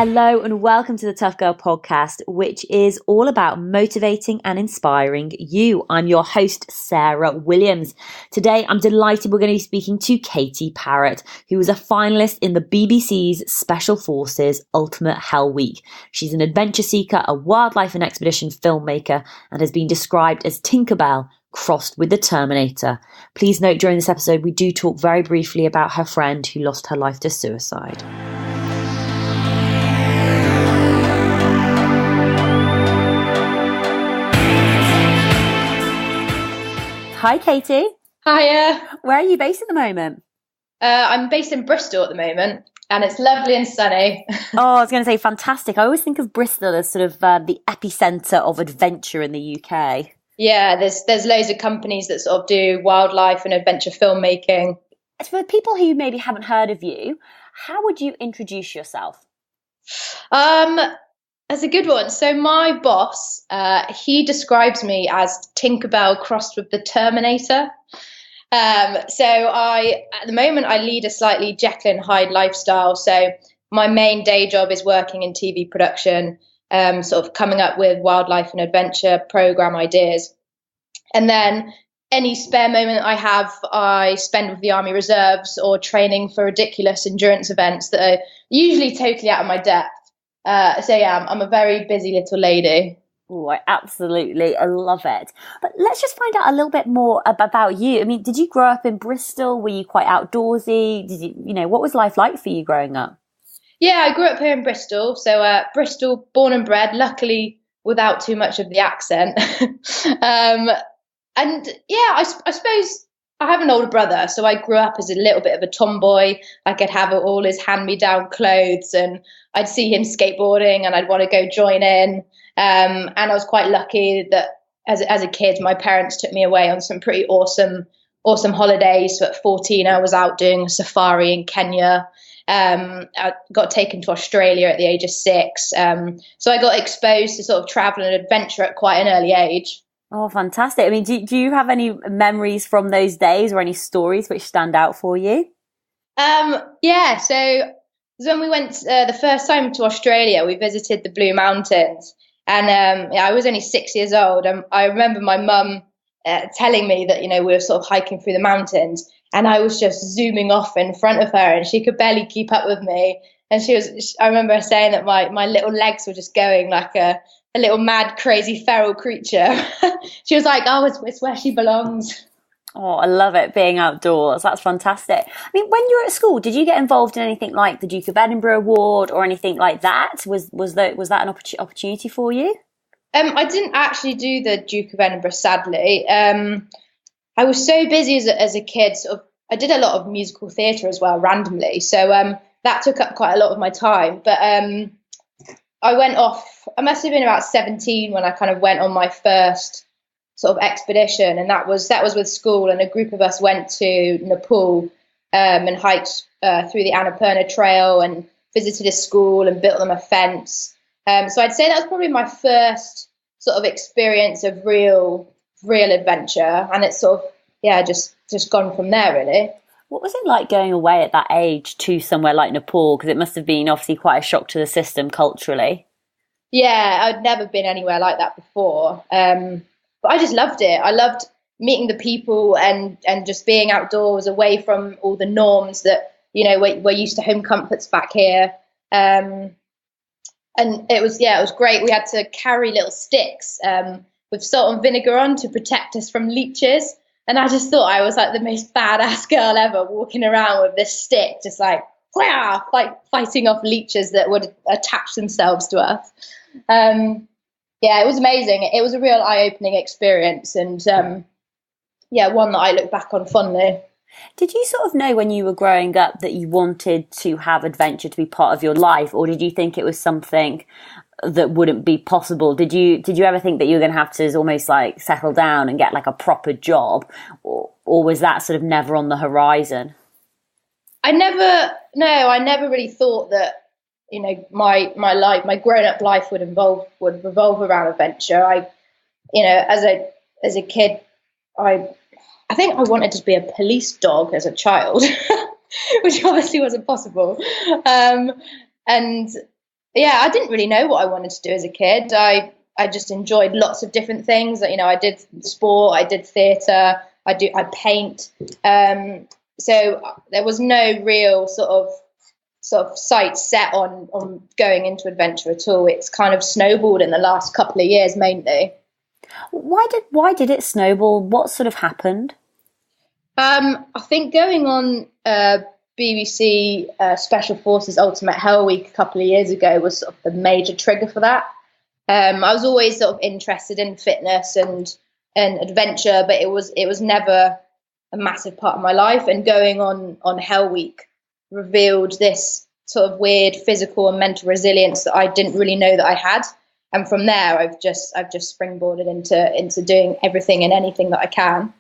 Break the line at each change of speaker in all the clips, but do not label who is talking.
Hello and welcome to the Tough Girl podcast, which is all about motivating and inspiring you. I'm your host, Sarah Williams. Today, I'm delighted we're going to be speaking to Katy Parrott, who was a finalist in the BBC's Special Forces Ultimate Hell Week. She's an adventure seeker, a wildlife and expedition filmmaker, and has been described as Tinkerbell crossed with the Terminator. Please note during this episode, we do talk very briefly about her friend who lost her life to suicide. Hi, Katy.
Hiya.
Where are you based at the moment?
I'm based in Bristol at the moment, and it's lovely and sunny.
Oh, I was going to say fantastic. I always think of Bristol as sort of the epicenter of adventure in the UK.
Yeah, there's loads of companies that sort of do wildlife and adventure filmmaking.
For people who maybe haven't heard of you, how would you introduce yourself?
That's a good one. So my boss, he describes me as Tinkerbell crossed with the Terminator. At the moment, I lead a slightly Jekyll and Hyde lifestyle. So my main day job is working in TV production, sort of coming up with wildlife and adventure program ideas. And then any spare moment I have, I spend with the Army Reserves or training for ridiculous endurance events that are usually totally out of my depth. I'm a very busy little lady.
Oh, I love it. But let's just find out a little bit more about you. I mean, did you grow up in Bristol? Were you quite outdoorsy? What was life like for you growing up?
Yeah, I grew up here in Bristol. So Bristol, born and bred, luckily without too much of the accent. I suppose I have an older brother, so I grew up as a little bit of a tomboy. I could have all his hand-me-down clothes, and I'd see him skateboarding, and I'd want to go join in. And I was quite lucky that as a kid, my parents took me away on some pretty awesome holidays. So at 14, I was out doing a safari in Kenya. I got taken to Australia at the age of 6. So I got exposed to sort of travel and adventure at quite an early age.
Oh, fantastic. I mean, do you have any memories from those days or any stories which stand out for you?
Yeah, so when we went the first time to Australia, we visited the Blue Mountains. And I was only 6 years old. I remember my mum telling me that, we were sort of hiking through the mountains, and I was just zooming off in front of her, and she could barely keep up with me. And I remember saying that my little legs were just going like a little mad, crazy, feral creature. She was like, oh, it's where she belongs.
Oh, I love it, being outdoors. That's fantastic. I mean, when you were at school, did you get involved in anything like the Duke of Edinburgh Award or anything like that? Was that an opportunity for you?
I didn't actually do the Duke of Edinburgh, sadly. I was so busy as a kid. I did a lot of musical theatre as well, randomly. So that took up quite a lot of my time. But I went off, I must have been about 17 when I kind of went on my first sort of expedition, and that was with school, and a group of us went to Nepal and hiked through the Annapurna Trail and visited a school and built them a fence. So I'd say that was probably my first sort of experience of real adventure, and it's sort of just gone from there, really.
What was it like going away at that age to somewhere like Nepal? Because it must have been obviously quite a shock to the system culturally.
Yeah, I'd never been anywhere like that before. But I just loved it. I loved meeting the people and just being outdoors, away from all the norms that, we're used to home comforts back here. And it was great. We had to carry little sticks with salt and vinegar on to protect us from leeches. And I just thought I was like the most badass girl ever, walking around with this stick, just like fighting off leeches that would attach themselves to us. It was amazing. It was a real eye-opening experience, and one that I look back on fondly.
Did you sort of know when you were growing up that you wanted to have adventure to be part of your life, or did you think it was something that wouldn't be possible? Did you ever think that you were going to have to almost like settle down and get like a proper job, or was that sort of never on the horizon?
I never really thought that my life, my grown up life would revolve around adventure. As a kid, I think I wanted to be a police dog as a child, which obviously wasn't possible. And Yeah, I didn't really know what I wanted to do as a kid. I just enjoyed lots of different things. You know, I did sport, I did theatre, I paint. So there was no real sort of sight set on going into adventure at all. It's kind of snowballed in the last couple of years mainly.
Why did it snowball? What sort of happened?
I think going on BBC Special Forces Ultimate Hell Week a couple of years ago was sort of the major trigger for that. I was always sort of interested in fitness and adventure, but it was never a massive part of my life. And going on Hell Week revealed this sort of weird physical and mental resilience that I didn't really know that I had. And from there, I've just springboarded into doing everything and anything that I can.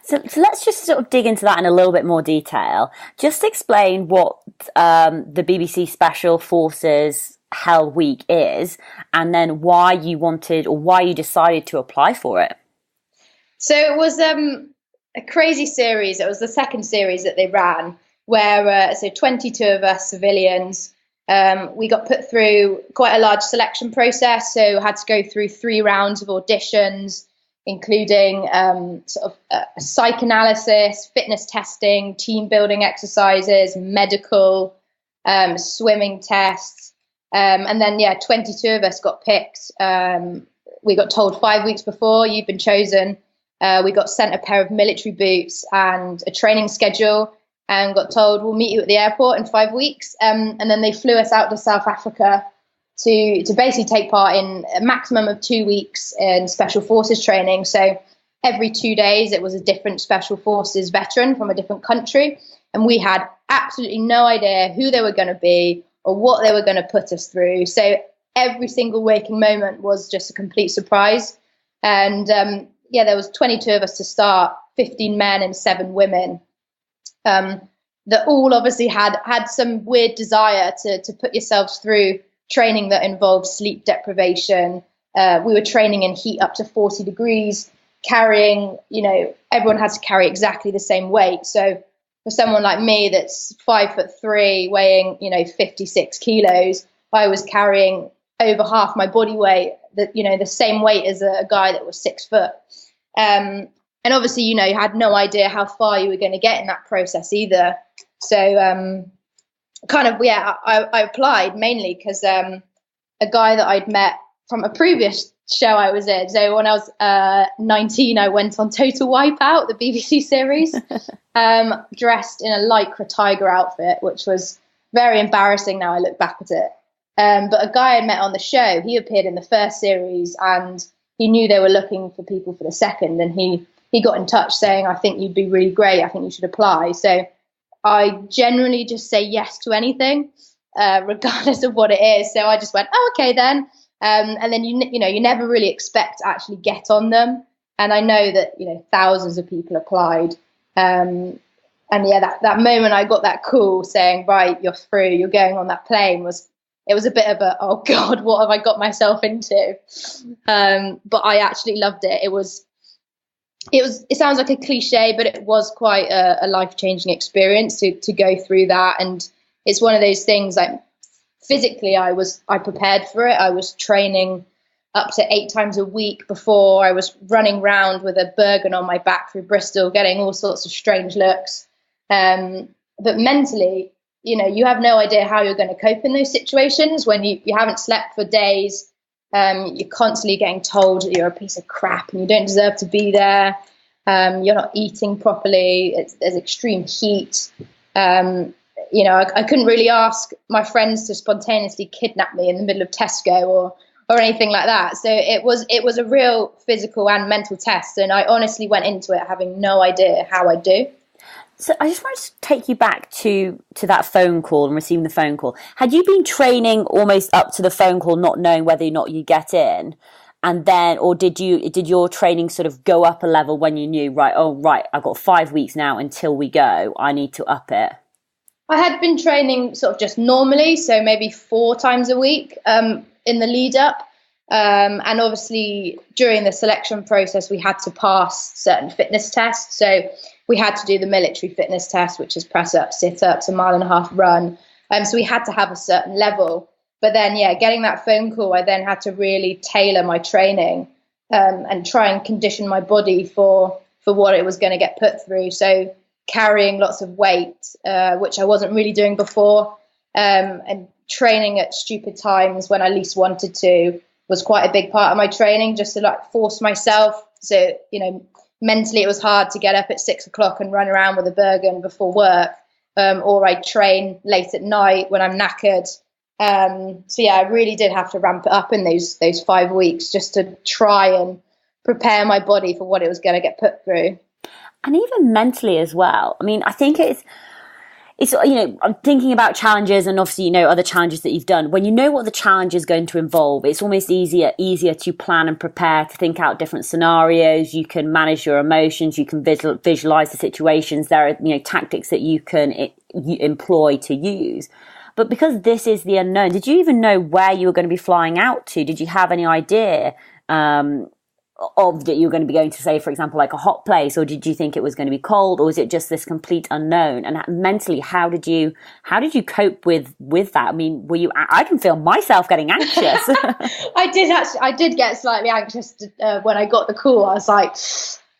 So let's just sort of dig into that in a little bit more detail. Just explain what the BBC Special Forces Hell Week is, and then why you wanted or why you decided to apply for it.
So it was a crazy series. It was the second series that they ran, where so 22 of us civilians, we got put through quite a large selection process. So had to go through 3 rounds of auditions, including sort of a psychoanalysis, fitness testing, team building exercises, medical, swimming tests. And then, 22 of us got picked. We got told 5 weeks before, you've been chosen. We got sent a pair of military boots and a training schedule and got told, we'll meet you at the airport in 5 weeks. And then they flew us out to South Africa to basically take part in a maximum of 2 weeks in special forces training. So every 2 days, it was a different special forces veteran from a different country. And we had absolutely no idea who they were going to be or what they were going to put us through. So every single waking moment was just a complete surprise. And there was 22 of us to start, 15 men and 7 women. That all obviously had some weird desire to put yourselves through training that involved sleep deprivation. We were training in heat up to 40 degrees, carrying, everyone had to carry exactly the same weight. So for someone like me that's 5'3", weighing, 56 kilos, I was carrying over half my body weight, the same weight as a guy that was 6 foot. And obviously, you had no idea how far you were going to get in that process either. So I applied mainly because a guy that I'd met from a previous show I was in. So when I was 19, I went on Total Wipeout, the BBC series, dressed in a Lycra tiger outfit, which was very embarrassing now I look back at it. But a guy I met on the show, he appeared in the first series and he knew they were looking for people for the second. And he got in touch saying, I think you'd be really great. I think you should apply. So I generally just say yes to anything, regardless of what it is. So I just went, oh, okay then. And then, you never really expect to actually get on them. And I know that, thousands of people applied. And that moment I got that call saying, right, you're through, you're going on that plane it was a bit of a, oh God, what have I got myself into? But I actually loved it. It sounds like a cliche, but it was quite a life-changing experience to go through that. And it's one of those things like physically I prepared for it. I was training up to 8 times a week before. I was running around with a Bergen on my back through Bristol, getting all sorts of strange looks. But mentally, you have no idea how you're going to cope in those situations when you haven't slept for days. You're constantly getting told that you're a piece of crap and you don't deserve to be there. You're not eating properly. There's extreme heat. I couldn't really ask my friends to spontaneously kidnap me in the middle of Tesco or anything like that. So it was a real physical and mental test. And I honestly went into it having no idea how I'd do.
So I just wanted to take you back to that phone call and receiving the phone call. Had you been training almost up to the phone call, not knowing whether or not you get in? And then, or did your training sort of go up a level when you knew, right, I've got 5 weeks now until we go, I need to up it?
I had been training sort of just normally, so maybe 4 times a week in the lead up. And obviously during the selection process, we had to pass certain fitness tests. So we had to do the military fitness test, which is press ups, sit ups, a 1.5 mile run. So we had to have a certain level. But then, yeah, getting that phone call, I then had to really tailor my training and try and condition my body for what it was going to get put through. So carrying lots of weight, which I wasn't really doing before, and training at stupid times when I least wanted to was quite a big part of my training, just to like force myself. So, mentally it was hard to get up at 6 o'clock and run around with a burger before work, or I train late at night when I'm knackered. So yeah, I really did have to ramp it up in those 5 weeks just to try and prepare my body for what it was going to get put through.
And even mentally as well. I mean, I think it's I'm thinking about challenges, and obviously, other challenges that you've done. When you know what the challenge is going to involve, it's almost easier to plan and prepare, to think out different scenarios. You can manage your emotions. You can visualize the situations. There are, tactics that you can employ to use. But because this is the unknown, did you even know where you were going to be flying out to? Did you have any idea of that you were going to be going to, say, for example, like a hot place, or did you think it was going to be cold, or was it just this complete unknown? And mentally, how did you cope with that? I mean, I can feel myself getting anxious.
I did get slightly anxious when I got the call. I was like,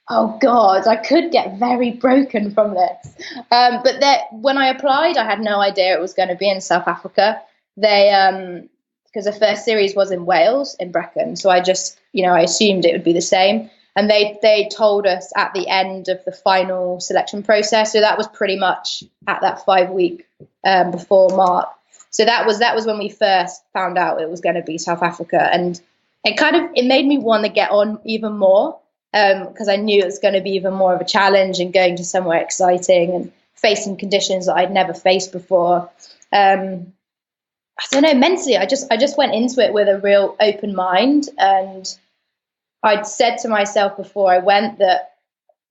oh God, I could get very broken from this. But when I applied, I had no idea it was going to be in South Africa. Because the first series was in Wales, in Brecon. So I just, I assumed it would be the same. And they told us at the end of the final selection process. So that was pretty much at that 5 week before mark. So that was when we first found out it was going to be South Africa. And it made me want to get on even more, because I knew it was going to be even more of a challenge and going to somewhere exciting and facing conditions that I'd never faced before. I don't know, mentally, I just went into it with a real open mind, and I'd said to myself before I went that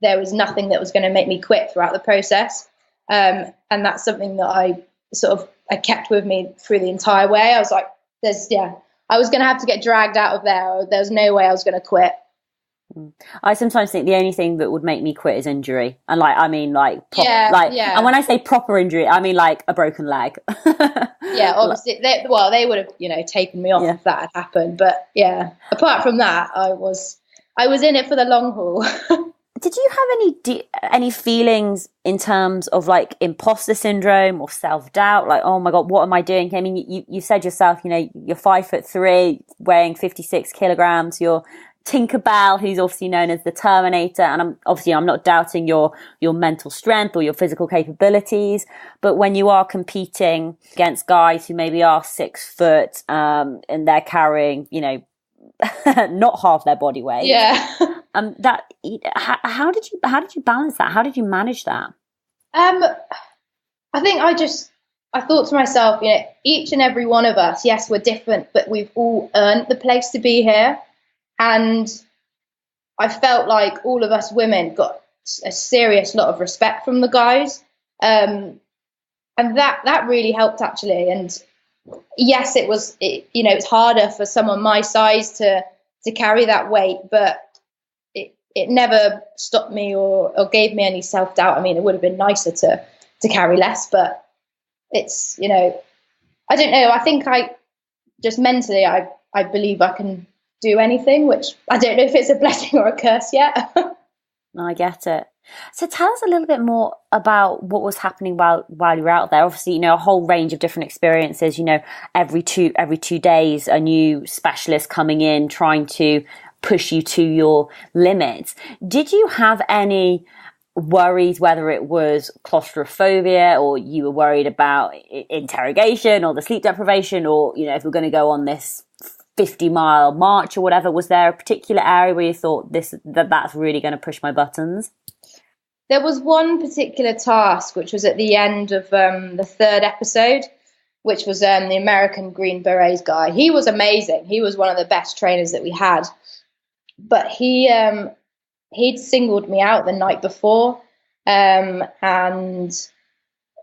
there was nothing that was going to make me quit throughout the process, and that's something that I kept with me through the entire way. I was like, I was going to have to get dragged out of there. There's no way I was going to quit.
I sometimes think the only thing that would make me quit is injury, and and when I say proper injury, I mean like a broken leg.
Yeah, obviously, they would have taken me off if that had happened. But yeah, apart from that, I was in it for the long haul.
Did you have any feelings in terms of like imposter syndrome or self-doubt? Like, oh my God, what am I doing? I mean, you said yourself, you're 5'3", weighing 56 kilograms. You're Tinkerbell, who's obviously known as the Terminator, and I'm not doubting your mental strength or your physical capabilities, but when you are competing against guys who maybe are 6 foot, and they're carrying, not half their body weight, how did you balance that? How did you manage that?
I think I thought to myself, each and every one of us, yes, we're different, but we've all earned the place to be here. And I felt like all of us women got a serious lot of respect from the guys. And that really helped, actually. And yes, it's harder for someone my size to carry that weight, but it never stopped me or gave me any self-doubt. I mean, it would have been nicer to carry less, but it's, I don't know. I think just mentally, I believe I can do anything, which I don't know if it's a blessing or a curse yet.
I get it. So tell us a little bit more about what was happening while you were out there. Obviously, a whole range of different experiences. Every two days, a new specialist coming in, trying to push you to your limits. Did you have any worries, whether it was claustrophobia, or you were worried about interrogation or the sleep deprivation, or if we're going to go on this 50-mile march or whatever? Was there a particular area where you thought that's really going to push my buttons?
There was one particular task, which was at the end of the 3rd episode, which was the American Green Berets guy. He was amazing. He was one of the best trainers that we had. But he'd singled me out the night before, and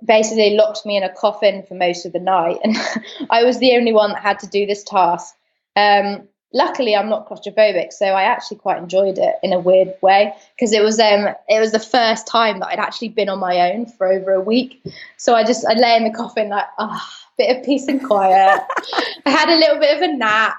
basically locked me in a coffin for most of the night. And I was the only one that had to do this task. Luckily, I'm not claustrophobic, so I actually quite enjoyed it in a weird way, because it was the first time that I'd actually been on my own for over a week. So I lay in the coffin like, a bit of peace and quiet. I had a little bit of a nap.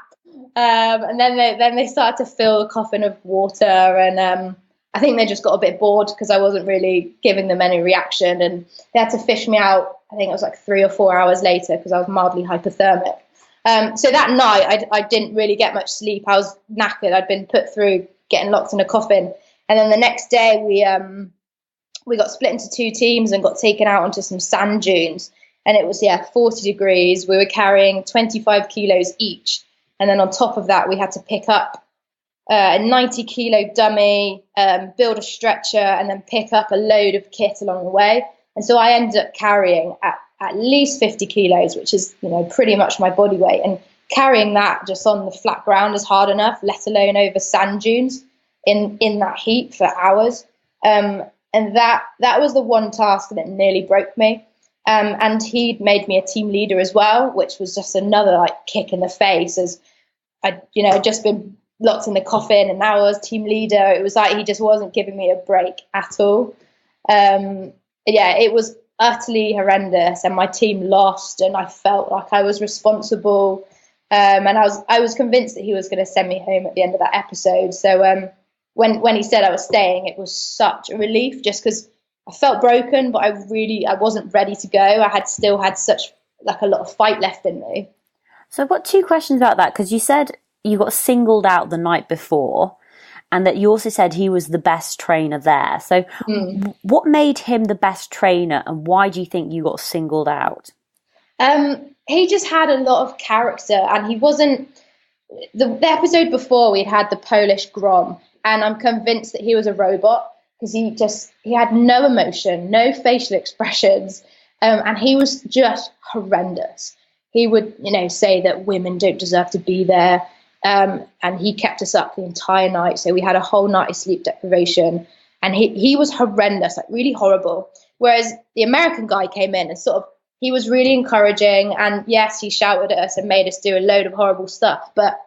And then they started to fill the coffin of water, and I think they just got a bit bored because I wasn't really giving them any reaction, and they had to fish me out. I think it was like 3 or 4 hours later because I was mildly hypothermic. So that night I didn't really get much sleep. I was knackered. I'd been put through getting locked in a coffin, and then the next day we got split into 2 teams and got taken out onto some sand dunes, and it was 40 degrees. We were carrying 25 kilos each. And then on top of that, we had to pick up a 90-kilo dummy, build a stretcher, and then pick up a load of kit along the way. And so I ended up carrying at least 50 kilos, which is, pretty much my body weight. And carrying that just on the flat ground is hard enough, let alone over sand dunes in that heat for hours. And that was the one task that nearly broke me. And he'd made me a team leader as well, which was just another kick in the face, as I'd just been locked in the coffin and now I was team leader. It was like he just wasn't giving me a break at all. It was utterly horrendous, and my team lost, and I felt like I was responsible. And I was convinced that he was going to send me home at the end of that episode. So when he said I was staying, it was such a relief, just because I felt broken, but I wasn't ready to go. I still had such a lot of fight left in me.
So I've got 2 questions about that, because you said you got singled out the night before, and that you also said he was the best trainer there. So what made him the best trainer, and why do you think you got singled out?
He just had a lot of character, and he wasn't... The episode before, we'd had the Polish Grom, and I'm convinced that he was a robot, because he had no emotion, no facial expressions, and he was just horrendous. He would, say that women don't deserve to be there, and he kept us up the entire night. So we had a whole night of sleep deprivation, and he was horrendous, really horrible. Whereas the American guy came in and he was really encouraging, and yes, he shouted at us and made us do a load of horrible stuff, but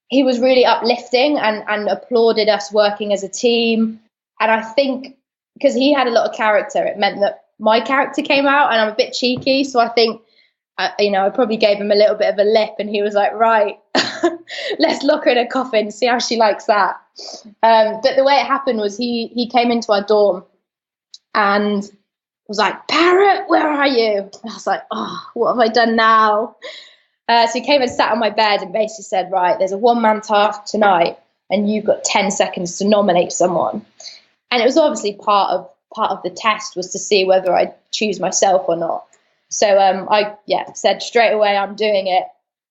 he was really uplifting and applauded us working as a team. And I think because he had a lot of character, it meant that my character came out, and I'm a bit cheeky. So I think, I probably gave him a little bit of a lip, and he was like, right, let's lock her in a coffin, see how she likes that. But the way it happened was he came into our dorm and was like, Parrot, where are you? And I was like, oh, what have I done now? So he came and sat on my bed and basically said, right, there's a 1-man task tonight, and you've got 10 seconds to nominate someone. And it was obviously part of the test was to see whether I'd choose myself or not. So I said straight away, I'm doing it.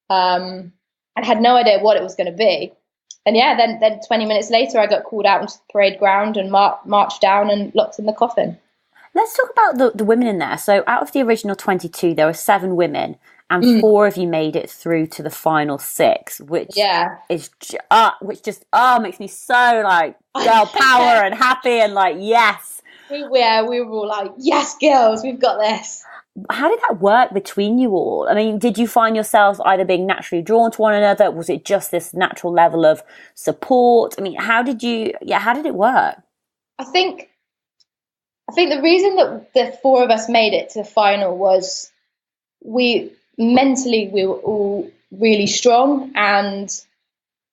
And had no idea what it was going to be. And then 20 minutes later, I got called out into the parade ground and marched down and locked in the coffin.
Let's talk about the women in there. So out of the original 22, there were 7 women, and 4 of you made it through to the final 6, which just makes me so girl power and happy and yes.
We were all like, yes, girls, we've got this.
How did that work between you all? I mean, did you find yourselves either being naturally drawn to one another? Was it just this natural level of support? I mean, how did it work?
I think the reason that the 4 of us made it to the final was we were all really strong, and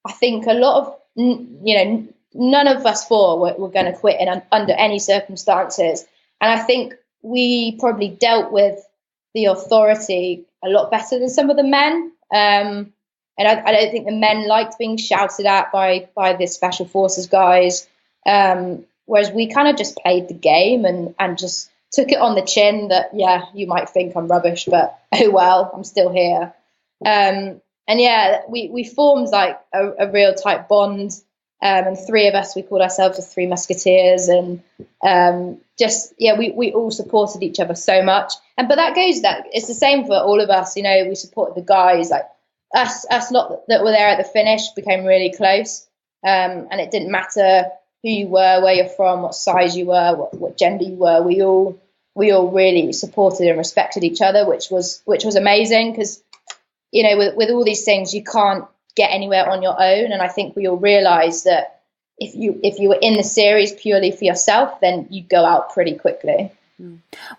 I think a lot of none of us 4 were going to quit under any circumstances, and I think we probably dealt with the authority a lot better than some of the men, and I don't think the men liked being shouted at by the special forces guys, whereas we kind of just played the game and just took it on the chin that, you might think I'm rubbish, but oh well, I'm still here. We formed a real tight bond, and 3 of us, we called ourselves the 3 Musketeers, and we all supported each other so much. But it's the same for all of us. We supported the guys, us lot that were there at the finish became really close, and it didn't matter who you were, where you're from, what size you were, what gender you were. We all really supported and respected each other, which was amazing, because with all these things you can't get anywhere on your own. And I think we all realized that if you were in the series purely for yourself, then you'd go out pretty quickly.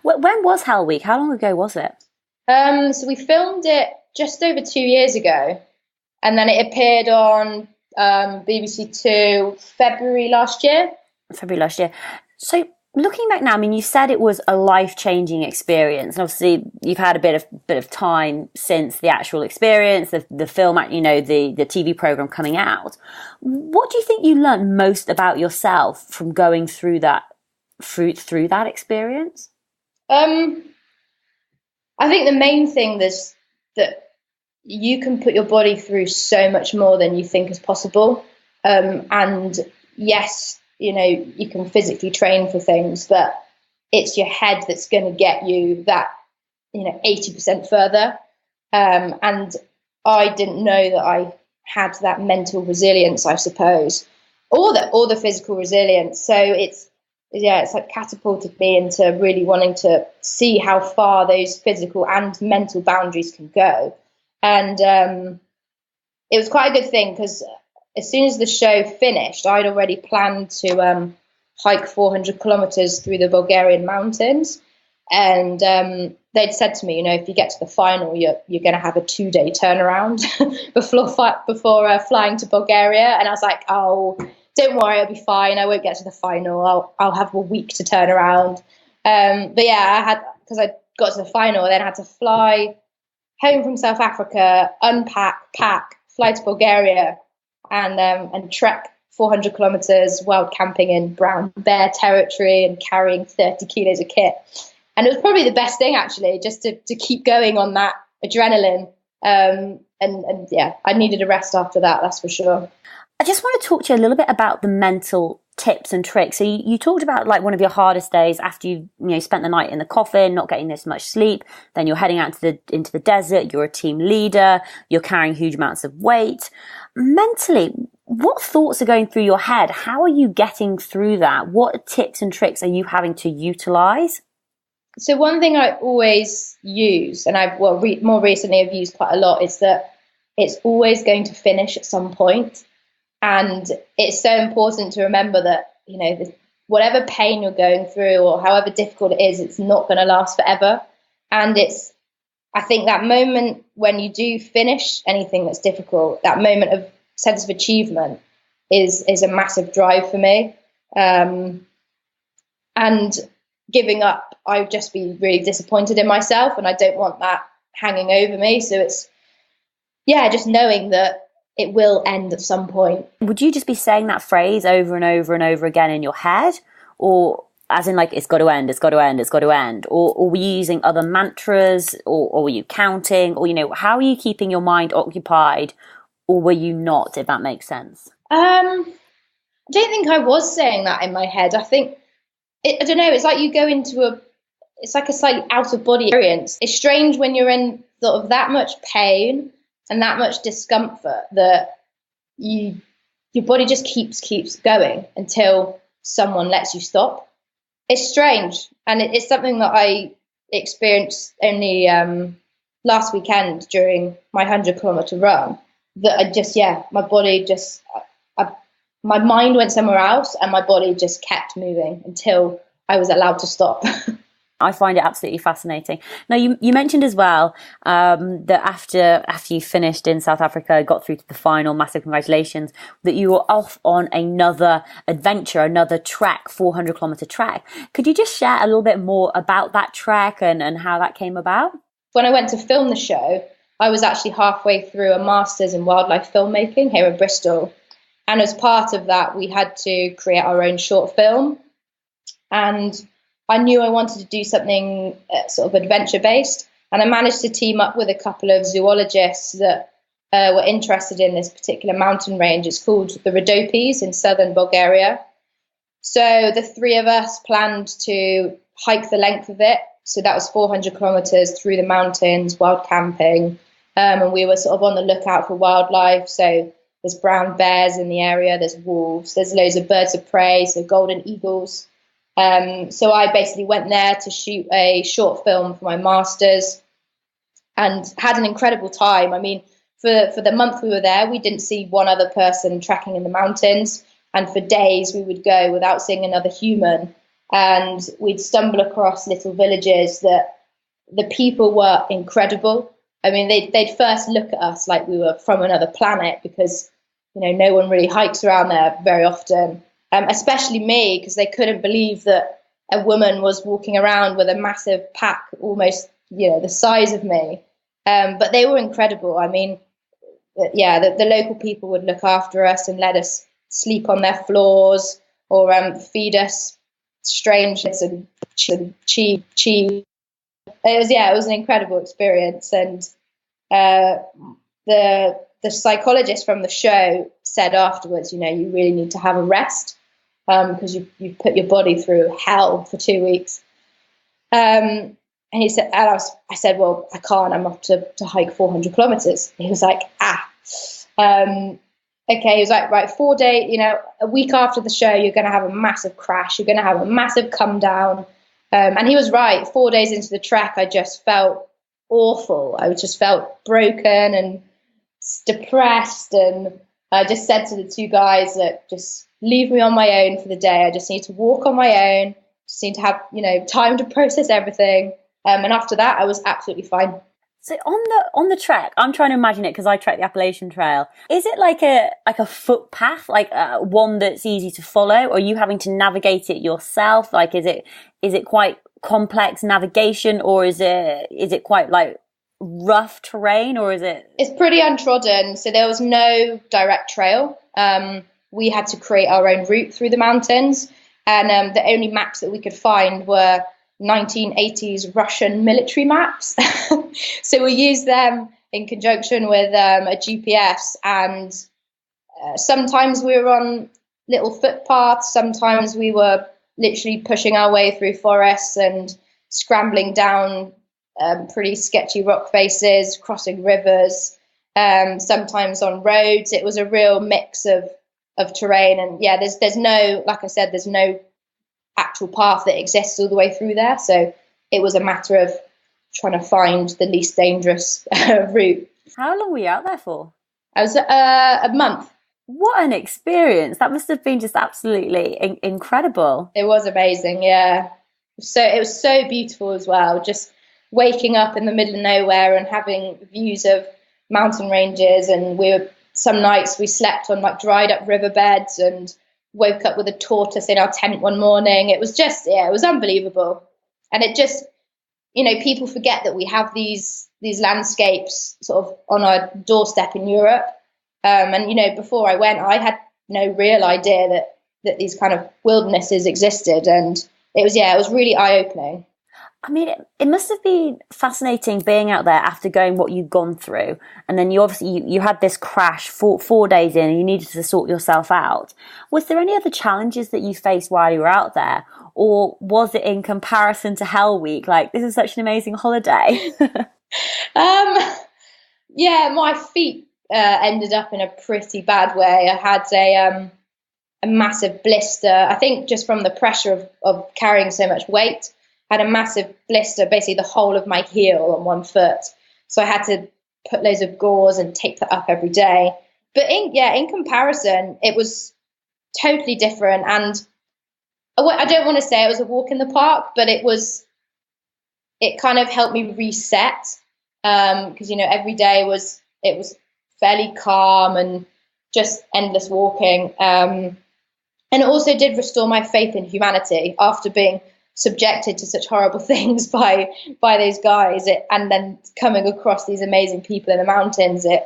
When was Hell Week? How long ago was it?
So we filmed it just over 2 years ago, and then it appeared on BBC Two February last year.
So looking back now, I mean, you said it was a life-changing experience, and obviously you've had a bit of time since the actual experience, the film, the TV program coming out. What do you think you learned most about yourself from going through that experience?
I think the main thing is that you can put your body through so much more than you think is possible. And yes, you can physically train for things, but it's your head that's going to get you that, 80% further. And I didn't know that I had that mental resilience, I suppose, or the physical resilience. So it's like catapulted me into really wanting to see how far those physical and mental boundaries can go. And it was quite a good thing, because as soon as the show finished, I'd already planned to hike 400 kilometers through the Bulgarian mountains. And they'd said to me, if you get to the final, you're going to have a 2-day turnaround before flying to Bulgaria. And I was like, oh, don't worry, I'll be fine. I won't get to the final. I'll have a week to turn around. But yeah, because I got to the final, then I had to fly home from South Africa, pack, fly to Bulgaria, and trek 400 kilometers wild camping in brown bear territory and carrying 30 kilos of kit. And it was probably the best thing, actually, just to keep going on that adrenaline. And yeah, I needed a rest after that, that's for sure.
I just want to talk to you a little bit about the mental tips and tricks. So you talked about like one of your hardest days after you spent the night in the coffin, not getting this much sleep. Then you're heading out into the desert. You're a team leader. You're carrying huge amounts of weight. Mentally, what thoughts are going through your head? How are you getting through that? What tips and tricks are you having to utilize?
So one thing I always use, and more recently I've used quite a lot, is that it's always going to finish at some point. And it's so important to remember that, whatever pain you're going through or however difficult it is, it's not going to last forever. And I think that moment when you do finish anything that's difficult, that moment of sense of achievement is a massive drive for me. And giving up, I would just be really disappointed in myself, and I don't want that hanging over me. So it's, just knowing that it will end at some point. Would
you just be saying that phrase over and over and over again in your head? Or as in like, it's got to end, it's got to end, it's got to end? Or were you using other mantras, or were you counting? Or, how are you keeping your mind occupied? Or were you not, if that makes sense?
I don't think I was saying that in my head. I think, I don't know, it's like you go into it's like a slightly out of body experience. It's strange when you're in sort of that much pain and that much discomfort that your body just keeps going until someone lets you stop. It's strange, and it's something that I experienced only last weekend during my 100-kilometer run. That my body just, my mind went somewhere else, and my body just kept moving until I was allowed to stop.
I find it absolutely fascinating. Now, you mentioned as well that after you finished in South Africa, got through to the final, massive congratulations, that you were off on another adventure, another trek, 400-kilometer trek. Could you just share a little bit more about that trek and how that came about?
When I went to film the show, I was actually halfway through a master's in wildlife filmmaking here in Bristol. And as part of that, we had to create our own short film. And I knew I wanted to do something sort of adventure-based, and I managed to team up with a couple of zoologists that were interested in this particular mountain range. It's called the Rhodopes in southern Bulgaria. So the three of us planned to hike the length of it. So that was 400 kilometers through the mountains, wild camping, and we were sort of on the lookout for wildlife. So there's brown bears in the area, there's wolves, there's loads of birds of prey, so golden eagles. So I basically went there to shoot a short film for my master's and had an incredible time. I mean, for the month we were there, we didn't see one other person trekking in the mountains. And for days we would go without seeing another human. And we'd stumble across little villages that The people were incredible. I mean, they'd first look at us like we were from another planet because, no one really hikes around there very often, especially me, because they couldn't believe that a woman was walking around with a massive pack, almost, the size of me. But they were incredible. I mean, the local people would look after us and let us sleep on their floors or feed us strange and cheap cheese. It was an incredible experience. And the psychologist from the show said afterwards, you really need to have a rest because you put your body through hell for 2 weeks. And he said, and I said, well, I can't. I'm off to hike 400 kilometers. He was like, okay. He was like, right, 4 days. A week after the show, you're going to have a massive crash. You're going to have a massive come down. And he was right. 4 days into the trek, I just felt awful. I just felt broken and depressed. And I just said to the two guys that just leave me on my own for the day. I just need to walk on my own. Just need to have, time to process everything. And after that, I was absolutely fine.
So on the trek, I'm trying to imagine it because I trek the Appalachian Trail. Is it like a footpath, like one that's easy to follow, or are you having to navigate it yourself? Like, is it quite complex navigation, or is it quite like rough terrain, or is it?
It's pretty untrodden, so there was no direct trail. We had to create our own route through the mountains, and the only maps that we could find were 1980s Russian military maps. So we used them in conjunction with a GPS, and sometimes we were on little footpaths, sometimes we were literally pushing our way through forests and scrambling down pretty sketchy rock faces, crossing rivers, sometimes on roads. It was a real mix of terrain, and there's no, like I said, there's no actual path that exists all the way through there. So it was a matter of trying to find the least dangerous route.
How long were you out there for?
I was a month.
What an experience. That must have been just absolutely incredible.
It was amazing, yeah. So it was so beautiful as well, just waking up in the middle of nowhere and having views of mountain ranges. And some nights we slept on like dried up riverbeds and woke up with a tortoise in our tent one morning. It was just, it was unbelievable. And it just, people forget that we have these landscapes sort of on our doorstep in Europe. And, before I went, I had no real idea that these kind of wildernesses existed. And it was really eye-opening.
I mean, it must have been fascinating being out there after going what you'd gone through. And then you had this crash 4 days in and you needed to sort yourself out. Was there any other challenges that you faced while you were out there? Or was it in comparison to Hell Week? Like, this is such an amazing holiday.
My feet ended up in a pretty bad way. I had a massive blister, I think just from the pressure of carrying so much weight. Had a massive blister, basically the whole of my heel on one foot. So I had to put loads of gauze and tape that up every day. But in comparison, it was totally different. And I don't want to say it was a walk in the park, but it kind of helped me reset. Because, every day was fairly calm and just endless walking. And it also did restore my faith in humanity after being subjected to such horrible things by those guys, and then coming across these amazing people in the mountains. It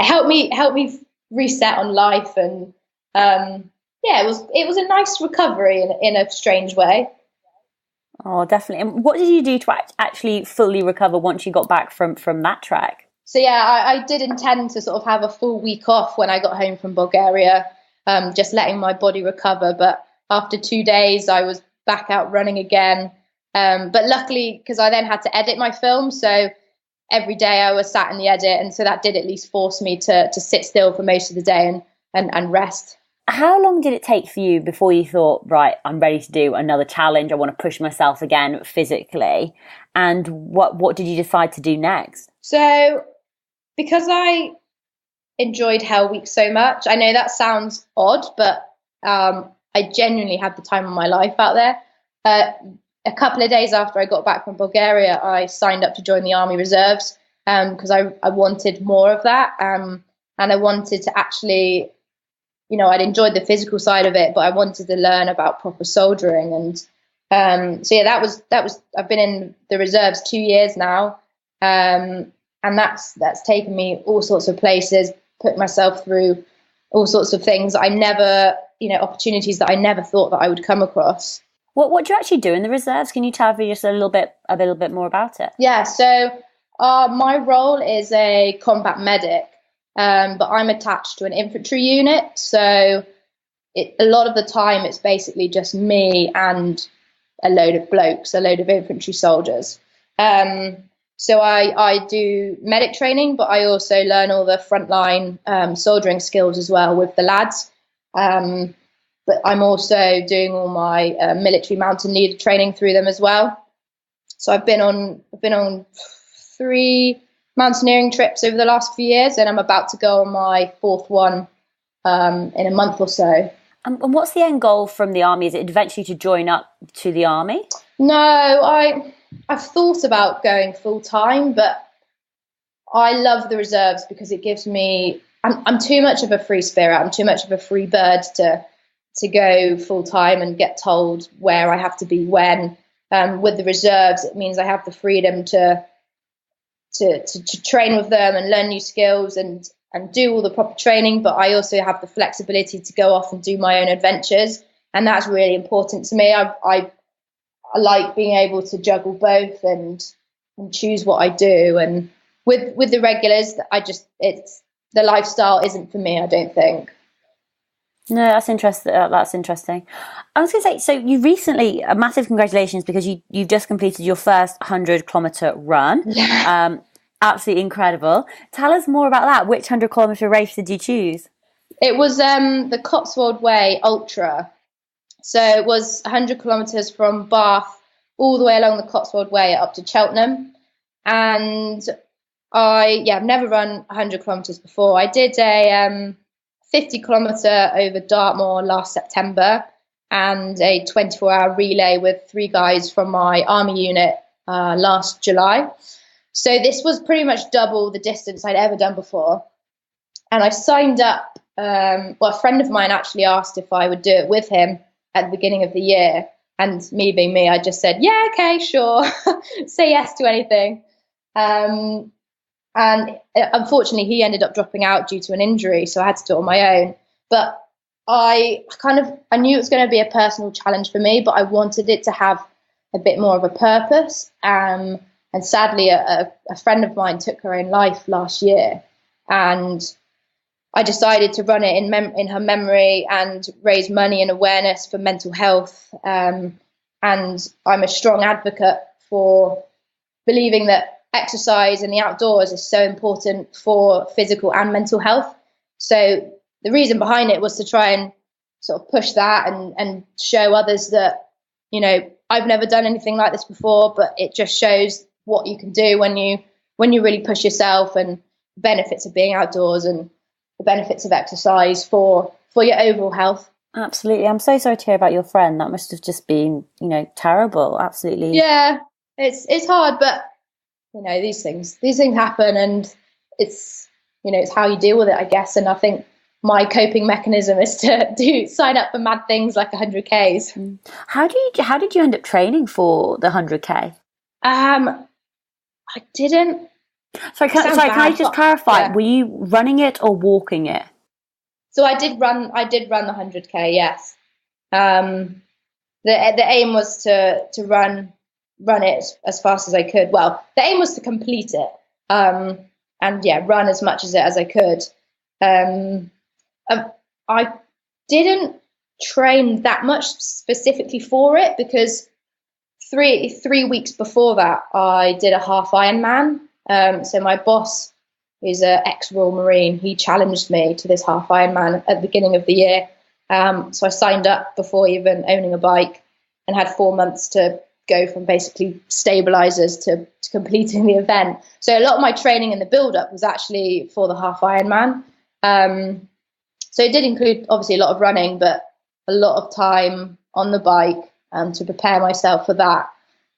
helped me reset on life, and it was a nice recovery in a strange way.
Oh, definitely. And what did you do to actually fully recover once you got back from that trek?
So I did intend to sort of have a full week off when I got home from Bulgaria, just letting my body recover. But after 2 days, I was back out running again. But luckily, because I then had to edit my film, so every day I was sat in the edit, and so that did at least force me to sit still for most of the day and rest.
How long did it take for you before you thought, right, I'm ready to do another challenge, I want to push myself again physically? And what did you decide to do next? So
because I enjoyed Hell Week so much, I know that sounds odd, but I genuinely had the time of my life out there. a couple of days after I got back from Bulgaria, I signed up to join the Army Reserves because I wanted more of that. And I wanted to actually, I'd enjoyed the physical side of it, but I wanted to learn about proper soldiering. And so, yeah, that was, I've been in the reserves 2 years now. And that's taken me all sorts of places, put myself through all sorts of things I never, opportunities that I never thought that I would come across.
What do you actually do in the reserves? Can you tell me just a little bit more about it?
Yeah, so my role is a combat medic, but I'm attached to an infantry unit. So a lot of the time it's basically just me and a load of blokes, a load of infantry soldiers. So I do medic training, but I also learn all the frontline soldiering skills as well with the lads. But I'm also doing all my military mountain leader training through them as well. So I've been on 3 mountaineering trips over the last few years, and I'm about to go on my 4th one in a month or so.
And what's the end goal from the army? Is it eventually to join up to the army?
No, I've thought about going full time, but I love the reserves because it gives me. I'm too much of a free spirit. I'm too much of a free bird to go full time and get told where I have to be when. With the reserves, it means I have the freedom to train with them and learn new skills and do all the proper training. But I also have the flexibility to go off and do my own adventures, and that's really important to me. I like being able to juggle both and choose what I do. And with the regulars, the lifestyle isn't for me, I don't think.
No, that's interesting. That's interesting. I was going to say, so you recently, massive congratulations, because you've just completed your first 100-kilometer run.
Yeah.
Absolutely incredible. Tell us more about that. Which 100-kilometer race did you choose?
It was the Cotswold Way Ultra. So it was 100 kilometers from Bath all the way along the Cotswold Way up to Cheltenham. And I've never run 100 kilometers before. I did a 50-kilometer over Dartmoor last September and a 24-hour relay with 3 guys from my army unit last July. So this was pretty much double the distance I'd ever done before. And I signed up. A friend of mine actually asked if I would do it with him at the beginning of the year. And me being me, I just said, yeah, okay, sure. Say yes to anything. And unfortunately, he ended up dropping out due to an injury, so I had to do it on my own. But I knew it was going to be a personal challenge for me, but I wanted it to have a bit more of a purpose. And sadly, a friend of mine took her own life last year, and I decided to run it in her memory and raise money and awareness for mental health. And I'm a strong advocate for believing that exercise in the outdoors is so important for physical and mental health. So the reason behind it was to try and sort of push that and show others that, I've never done anything like this before, but it just shows what you can do when you really push yourself, and the benefits of being outdoors and the benefits of exercise for your overall health. Absolutely.
I'm so sorry to hear about your friend. That must have just been, terrible. Absolutely.
Yeah, it's hard, but these things happen, and it's how you deal with it, I guess. And I think my coping mechanism is to sign up for mad things like 100Ks.
How did you end up training for the 100K?
I didn't.
Can I just clarify? Yeah. Were you running it or walking it?
So I did run the 100K. Yes. The aim was to run it as fast as I could. Well, the aim was to complete it. And run as much as I could. I didn't train that much specifically for it, because three weeks before that I did a half Ironman. So my boss, who's an ex-Royal Marine, he challenged me to this half Ironman at the beginning of the year. So I signed up before even owning a bike and had 4 months to go from basically stabilizers to completing the event. So a lot of my training in the build-up was actually for the half Ironman. So it did include obviously a lot of running, but a lot of time on the bike to prepare myself for that.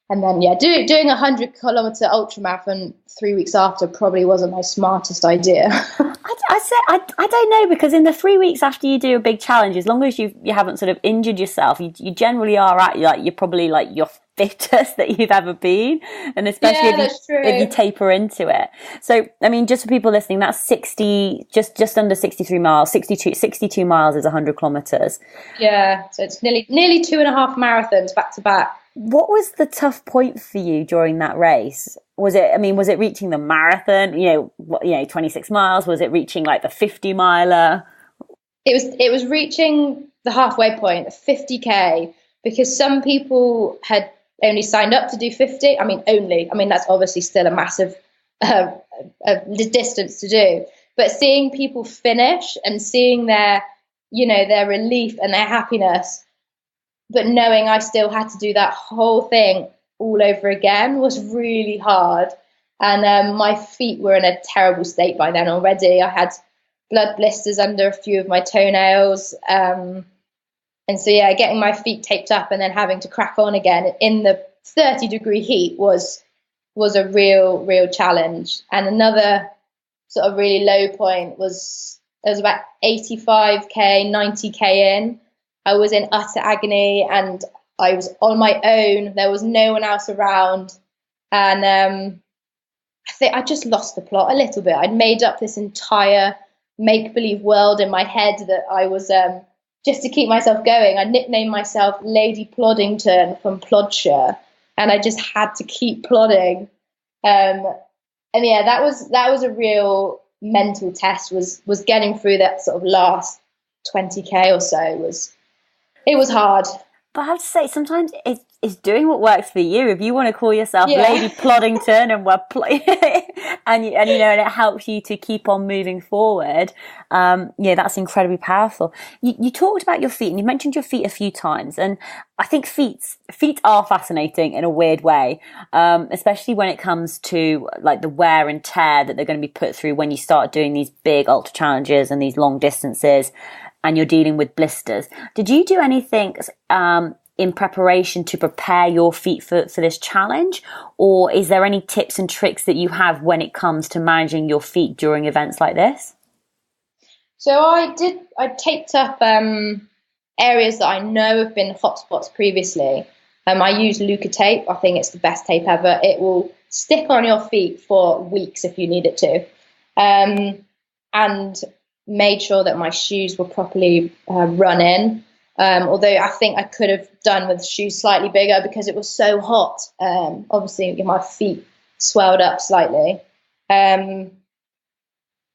And then, yeah, doing a 100-kilometer ultramarathon 3 weeks after probably wasn't my smartest idea.
I don't know, because in the 3 weeks after you do a big challenge, as long as you haven't sort of injured yourself, you generally are at you're probably like your fittest that you've ever been, and especially if you taper into it. So I mean, just for people listening, that's 60, just under 63 miles. 62 miles is 100 kilometers.
Yeah, so it's nearly 2.5 marathons back to back.
What was the tough point for you during that race? Was it reaching the marathon, 26 miles? Was it reaching like the 50 miler?
It was reaching the halfway point, the 50K, because some people had only signed up to do 50. I mean, that's obviously still a massive distance to do. But seeing people finish and seeing their relief and their happiness, but knowing I still had to do that whole thing all over again was really hard. And my feet were in a terrible state by then already. I had blood blisters under a few of my toenails. And so, yeah, getting my feet taped up and then having to crack on again in the 30-degree heat was a real challenge. And another sort of really low point was about 85K, 90K in. I was in utter agony and I was on my own. There was no one else around. And I think I just lost the plot a little bit. I'd made up this entire make-believe world in my head that I was, just to keep myself going, I nicknamed myself Lady Ploddington from Plodshire. And I just had to keep plodding. And yeah, that was a real mental test, was getting through that sort of last 20K or so. It was hard.
But I have to say, sometimes it's doing what works for you. If you want to call yourself Lady Ploddington and it helps you to keep on moving forward, that's incredibly powerful. You talked about your feet, and you mentioned your feet a few times, and I think feet are fascinating in a weird way, especially when it comes to like the wear and tear that they're going to be put through when you start doing these big ultra challenges and these long distances, and you're dealing with blisters. Did you do anything in preparation to prepare your feet for this challenge? Or is there any tips and tricks that you have when it comes to managing your feet during events like this?
So I taped up areas that I know have been hotspots previously. I use Luca tape. I think it's the best tape ever. It will stick on your feet for weeks if you need it to. And made sure that my shoes were properly run in. Although I think I could have done with shoes slightly bigger because it was so hot. Obviously, my feet swelled up slightly. And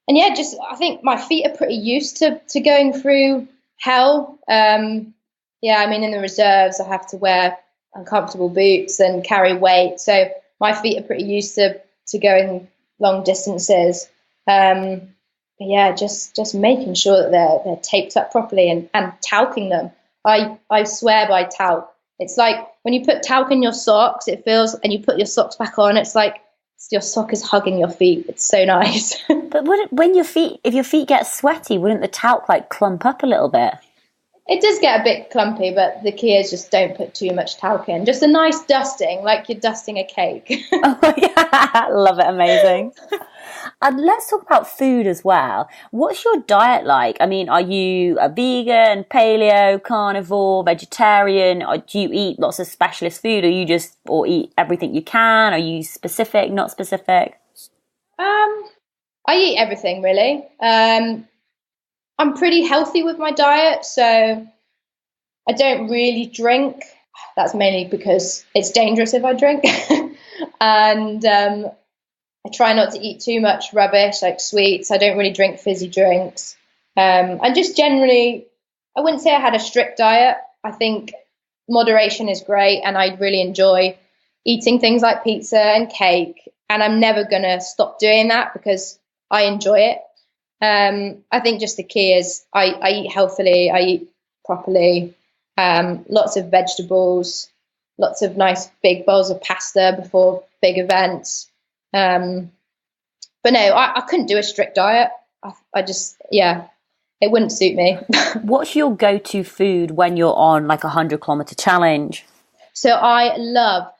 yeah, I think my feet are pretty used to going through hell. In the reserves, I have to wear uncomfortable boots and carry weight. So my feet are pretty used to going long distances. Just making sure that they're taped up properly and talcing them. I swear by talc. It's like when you put talc in your socks, it feels, and you put your socks back on, it's like your sock is hugging your feet. It's so nice.
But if your feet get sweaty, wouldn't the talc like clump up a little bit?
It does get a bit clumpy, but the key is just don't put too much talc in. Just a nice dusting, like you're dusting a cake.
Oh, yeah. Love it. Amazing. And let's talk about food as well. What's your diet like? I mean, are you a vegan, paleo, carnivore, vegetarian? Or do you eat lots of specialist food, or eat everything you can? Are you specific, not specific?
I eat everything really. I'm pretty healthy with my diet, so I don't really drink. That's mainly because it's dangerous if I drink. And I try not to eat too much rubbish like sweets. I don't really drink fizzy drinks. And just generally, I wouldn't say I had a strict diet. I think moderation is great, and I really enjoy eating things like pizza and cake. And I'm never going to stop doing that because I enjoy it. I think just the key is I eat healthily, I eat properly, lots of vegetables, lots of nice big bowls of pasta before big events. But no, I couldn't do a strict diet. I just, It wouldn't suit me.
What's your go-to food when you're on like 100-kilometer challenge?
So I love,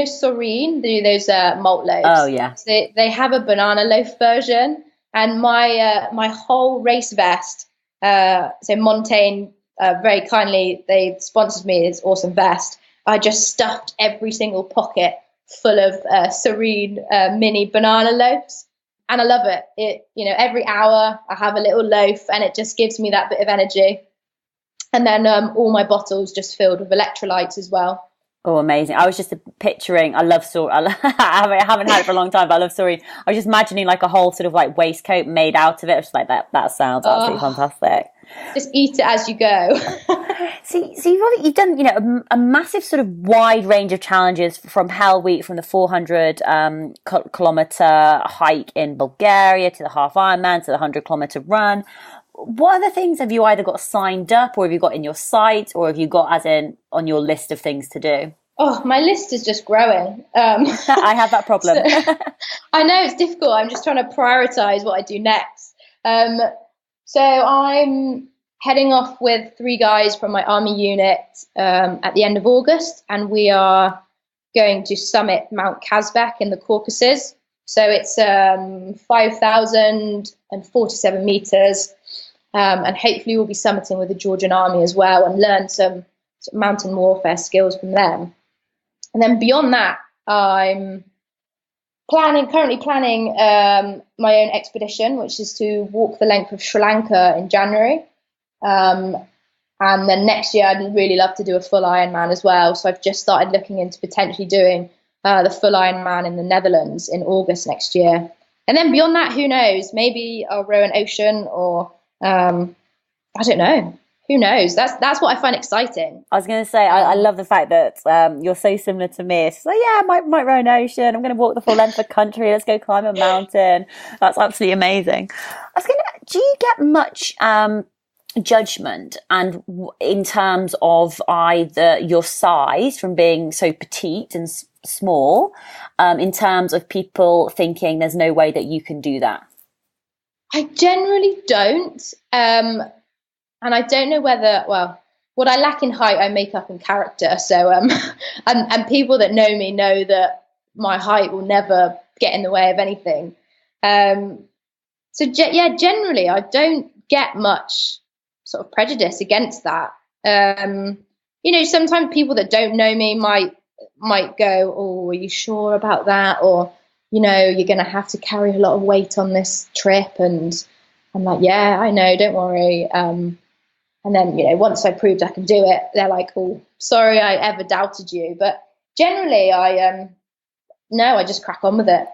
Serene, those malt loaves.
Oh yeah.
So they have a banana loaf version, and my whole race vest. So Montaigne very kindly they sponsored me this awesome vest. I just stuffed every single pocket full of Serene mini banana loaves, and I love it. Every hour I have a little loaf, and it just gives me that bit of energy. And then all my bottles just filled with electrolytes as well.
Oh, amazing. I was just picturing, I love Sorry. I haven't had it for a long time, but I love Sorry. I was just imagining like a whole sort of like waistcoat made out of it. It's like that sounds absolutely fantastic.
Just eat it as you go.
So you've done, a massive sort of wide range of challenges, from Hell Week, from the 400 kilometer hike in Bulgaria to the half Ironman to the 100-kilometer run. What other things have you either got signed up, or have you got in your sight, or have you got as in on your list of things to do?
Oh, my list is just growing.
I have that problem.
I know it's difficult. I'm just trying to prioritize what I do next. So I'm heading off with 3 guys from my army unit at the end of August, and we are going to summit Mount Kazbek in the Caucasus. So it's 5,047 meters. And hopefully we'll be summiting with the Georgian army as well and learn some mountain warfare skills from them. And then beyond that, I'm currently planning my own expedition, which is to walk the length of Sri Lanka in January. And then next year, I'd really love to do a full Ironman as well. So I've just started looking into potentially doing the full Ironman in the Netherlands in August next year. And then beyond that, who knows? Maybe I'll row an ocean, or I don't know. Who knows? That's what I find exciting.
I was going to say, I love the fact that you're so similar to me. It's like, yeah, I might row an ocean. I'm going to walk the full length of the country. Let's go climb a mountain. That's absolutely amazing. Do you get much judgment and in terms of either your size from being so petite and small, in terms of people thinking there's no way that you can do that?
I generally don't. And I don't know whether, what I lack in height, I make up in character. So, and people that know me know that my height will never get in the way of anything. Generally, I don't get much sort of prejudice against that. Sometimes people that don't know me might go, "Oh, are you sure about that?" Or, you're going to have to carry a lot of weight on this trip. And I'm like, yeah, I know, don't worry. And then, once I proved I can do it, they're like, "Oh, sorry, I ever doubted you." But generally, I just crack on with it.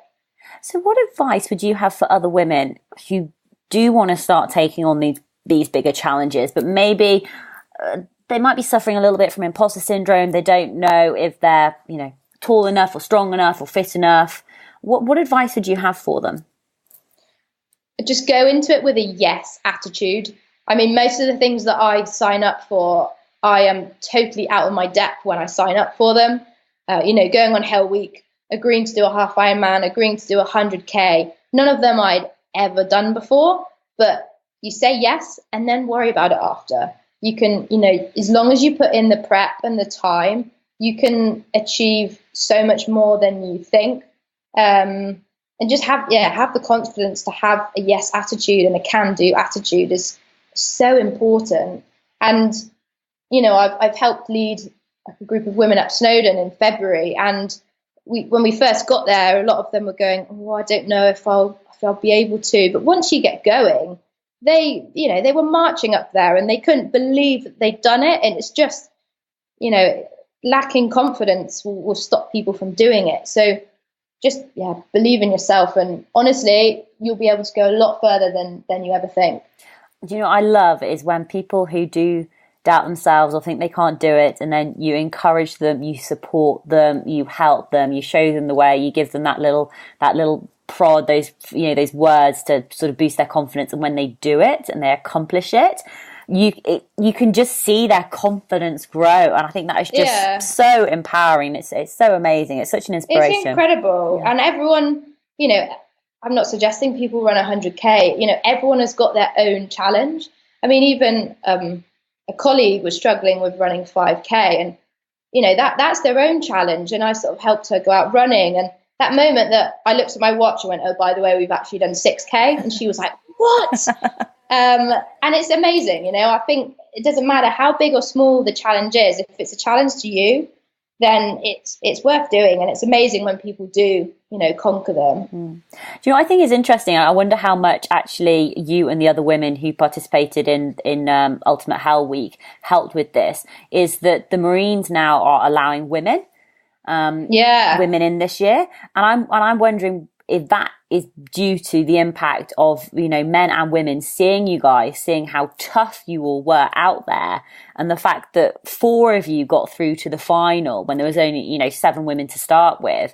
So what advice would you have for other women who do want to start taking on these bigger challenges, but maybe they might be suffering a little bit from imposter syndrome? They don't know if they're, tall enough or strong enough or fit enough. What advice would you have for them?
Just go into it with a yes attitude. I mean, most of the things that I sign up for, I am totally out of my depth when I sign up for them. Going on Hell Week, agreeing to do a half Ironman, agreeing to do 100K. None of them I'd ever done before, but you say yes and then worry about it after. You can, as long as you put in the prep and the time, you can achieve so much more than you think. And just have the confidence to have a yes attitude and a can-do attitude is so important. And, I've helped lead a group of women up Snowdon in February, and when we first got there, a lot of them were going, "Oh, I don't know if I'll be able to." But once you get going, they were marching up there and they couldn't believe that they'd done it. And it's just, lacking confidence will stop people from doing it. So just, believe in yourself. And honestly, you'll be able to go a lot further than you ever think.
Do you know what I love is when people who do doubt themselves or think they can't do it, and then you encourage them, you support them, you help them, you show them the way, you give them that little prod, those words to sort of boost their confidence. And when they do it and they accomplish it, you can just see their confidence grow. And I think that is just so empowering. It's so amazing. It's such an inspiration.
It's incredible. And everyone, I'm not suggesting people run 100K. Everyone has got their own challenge. I mean, even a colleague was struggling with running 5K, and that's their own challenge. And I sort of helped her go out running. And that moment that I looked at my watch and went, oh, by the way, we've actually done 6K. And she was like, what? And it's amazing. I think it doesn't matter how big or small the challenge is. If it's a challenge to you, then it's worth doing. And it's amazing when people do, conquer them.
Do you know what I think is interesting? I wonder how much actually you and the other women who participated in Ultimate Hell Week helped with this, is that the Marines now are allowing women in this year. And I'm wondering if that is due to the impact of, men and women seeing you guys, seeing how tough you all were out there, and the fact that 4 of you got through to the final when there was only, 7 women to start with.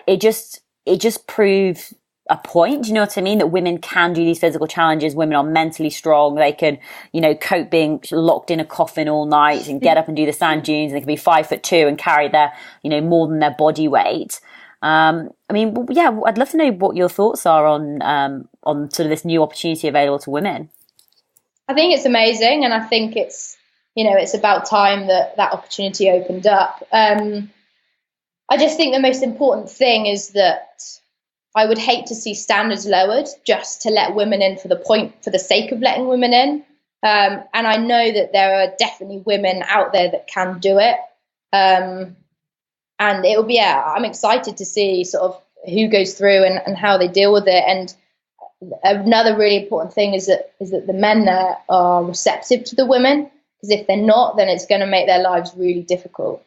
It just proved a point. Do you know what I mean? That women can do these physical challenges. Women are mentally strong. They can, cope being locked in a coffin all night and get up and do the sand dunes. And they can be 5'2" and carry their, more than their body weight. I'd love to know what your thoughts are on sort of this new opportunity available to women.
I think it's amazing, and I think it's about time that opportunity opened up. I just think the most important thing is that I would hate to see standards lowered just to let women in for the sake of letting women in. And I know that there are definitely women out there that can do it. And it'll be, I'm excited to see sort of who goes through and how they deal with it. And another really important thing is that the men there are receptive to the women, because if they're not, then it's going to make their lives really difficult.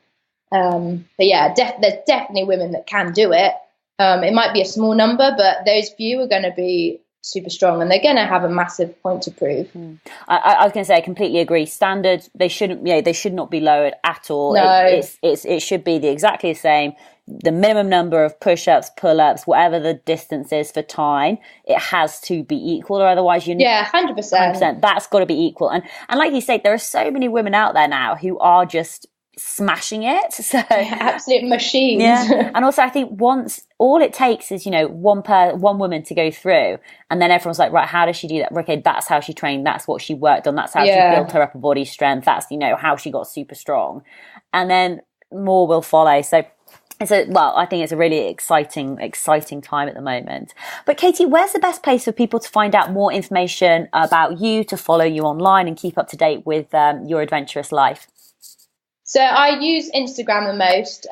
But there's definitely women that can do it. It might be a small number, but those few are going to be super strong, and they're going to have a massive point to prove.
I was going to say, I completely agree. Standards, they should not be lowered at all.
No.
It should be exactly the same. The minimum number of push-ups, pull-ups, whatever the distance is for time, it has to be equal, or otherwise 100%. That's got to be equal. And like you say, there are so many women out there now who are just smashing it. So
absolute machines.
Yeah. And also I think all it takes is one woman to go through, and then everyone's like, right, how does she do that? Okay, that's how she trained, that's what she worked on, that's how she built her upper body strength, that's how she got super strong, and then more will follow. So I think it's a really exciting time at the moment. But Katy, where's the best place for people to find out more information about you, to follow you online and keep up to date with your adventurous life?
So I use Instagram the most.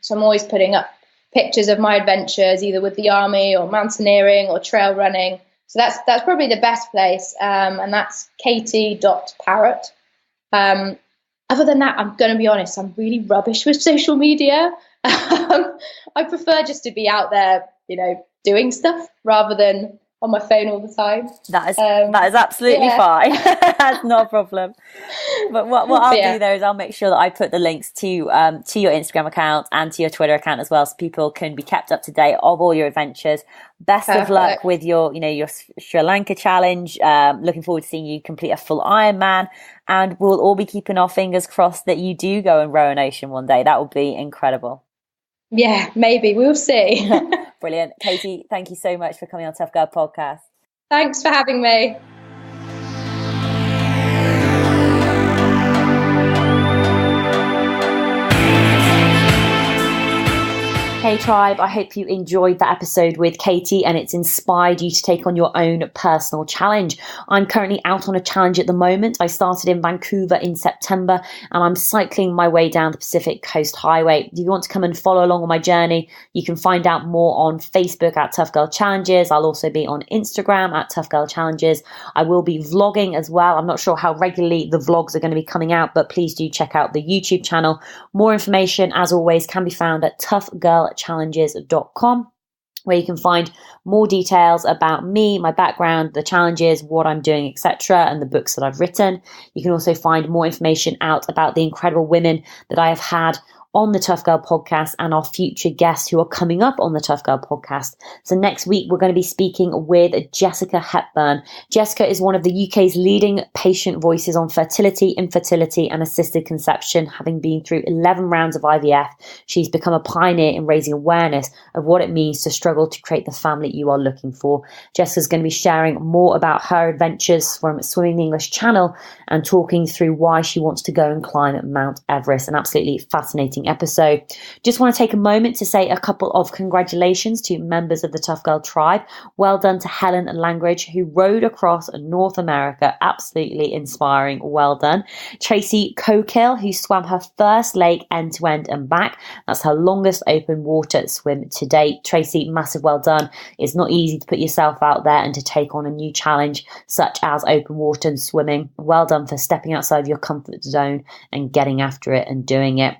So I'm always putting up pictures of my adventures, either with the army or mountaineering or trail running. So that's probably the best place. And that's katy.parrott. Other than that, I'm going to be honest, I'm really rubbish with social media. I prefer just to be out there, doing stuff rather than on my phone all the time.
That is absolutely fine. That's not a problem. But what I'll do there is I'll make sure that I put the links to your Instagram account and to your Twitter account as well, so people can be kept up to date of all your adventures. Best of luck with your Sri Lanka challenge. Looking forward to seeing you complete a full Ironman, and we'll all be keeping our fingers crossed that you do go and row an ocean one day. That would be incredible.
Yeah, maybe. We'll see.
Brilliant. Katy, thank you so much for coming on Tough Girl Podcast.
Thanks for having me.
Hey Tribe, I hope you enjoyed that episode with Katy and it's inspired you to take on your own personal challenge. I'm currently out on a challenge at the moment. I started in Vancouver in September and I'm cycling my way down the Pacific Coast Highway. If you want to come and follow along on my journey, you can find out more on Facebook at Tough Girl Challenges. I'll also be on Instagram at Tough Girl Challenges. I will be vlogging as well. I'm not sure how regularly the vlogs are going to be coming out, but please do check out the YouTube channel. More information, as always, can be found at toughgirlchallenges.com, where you can find more details about me, my background, the challenges, what I'm doing, etc., and the books that I've written. You can also find more information out about the incredible women that I have had on the Tough Girl podcast and our future guests who are coming up on the Tough Girl podcast. So next week, we're going to be speaking with Jessica Hepburn. Jessica is one of the UK's leading patient voices on fertility, infertility and assisted conception. Having been through 11 rounds of IVF, she's become a pioneer in raising awareness of what it means to struggle to create the family you are looking for. Jessica's going to be sharing more about her adventures from swimming the English Channel and talking through why she wants to go and climb Mount Everest. An absolutely fascinating episode. Just want to take a moment to say a couple of congratulations to members of the Tough Girl tribe. Well done to Helen Langridge, who rode across North America. Absolutely inspiring. Well done. Tracy Cokill, who swam her first lake end to end and back. That's her longest open water swim to date. Tracy, massive well done. It's not easy to put yourself out there and to take on a new challenge such as open water and swimming. Well done for stepping outside of your comfort zone and getting after it and doing it.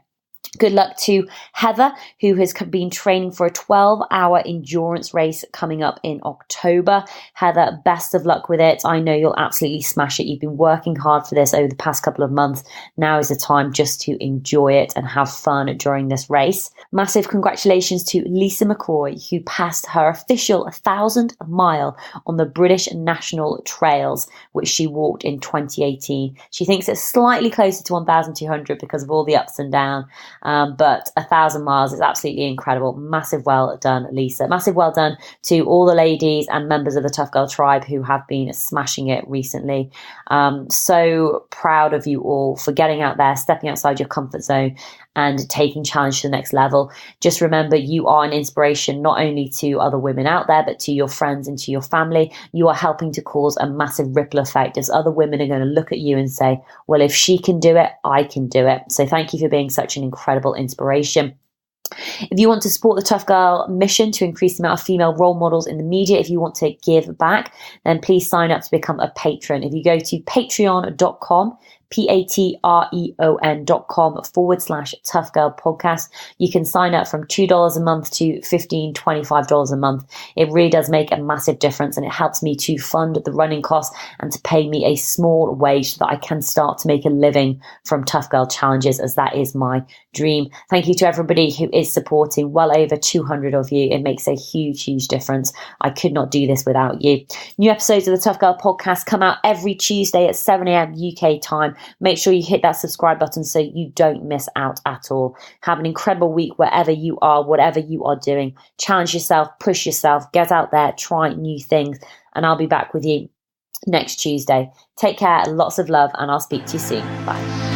Good luck to Heather, who has been training for a 12-hour endurance race coming up in October. Heather, best of luck with it. I know you'll absolutely smash it. You've been working hard for this over the past couple of months. Now is the time just to enjoy it and have fun during this race. Massive congratulations to Lisa McCoy, who passed her official 1,000th mile on the British National Trails, which she walked in 2018. She thinks it's slightly closer to 1,200 because of all the ups and downs. But 1,000 miles is absolutely incredible. Massive well done, Lisa. Massive well done to all the ladies and members of the Tough Girl tribe who have been smashing it recently. So proud of you all for getting out there, stepping outside your comfort zone and taking challenge to the next level. Just remember, you are an inspiration not only to other women out there, but to your friends and to your family. You are helping to cause a massive ripple effect as other women are going to look at you and say, well, if she can do it, I can do it. So thank you for being such an incredible inspiration. If you want to support the Tough Girl mission to increase the amount of female role models in the media, if you want to give back, then please sign up to become a patron. If you go to patreon.com, patreon.com/Tough Girl podcast. You can sign up from $2 a month to $15, $25 a month. It really does make a massive difference, and it helps me to fund the running costs and to pay me a small wage so that I can start to make a living from Tough Girl challenges, as that is my dream. Thank you to everybody who is supporting, well over 200 of you. It makes a huge, huge difference. I could not do this without you. New episodes of the Tough Girl podcast come out every Tuesday at 7 a.m. UK time. Make sure you hit that subscribe button so you don't miss out at all. Have an incredible week wherever you are, whatever you are doing. Challenge yourself, push yourself, get out there, try new things, and I'll be back with you next Tuesday. Take care, lots of love, and I'll speak to you soon. Bye.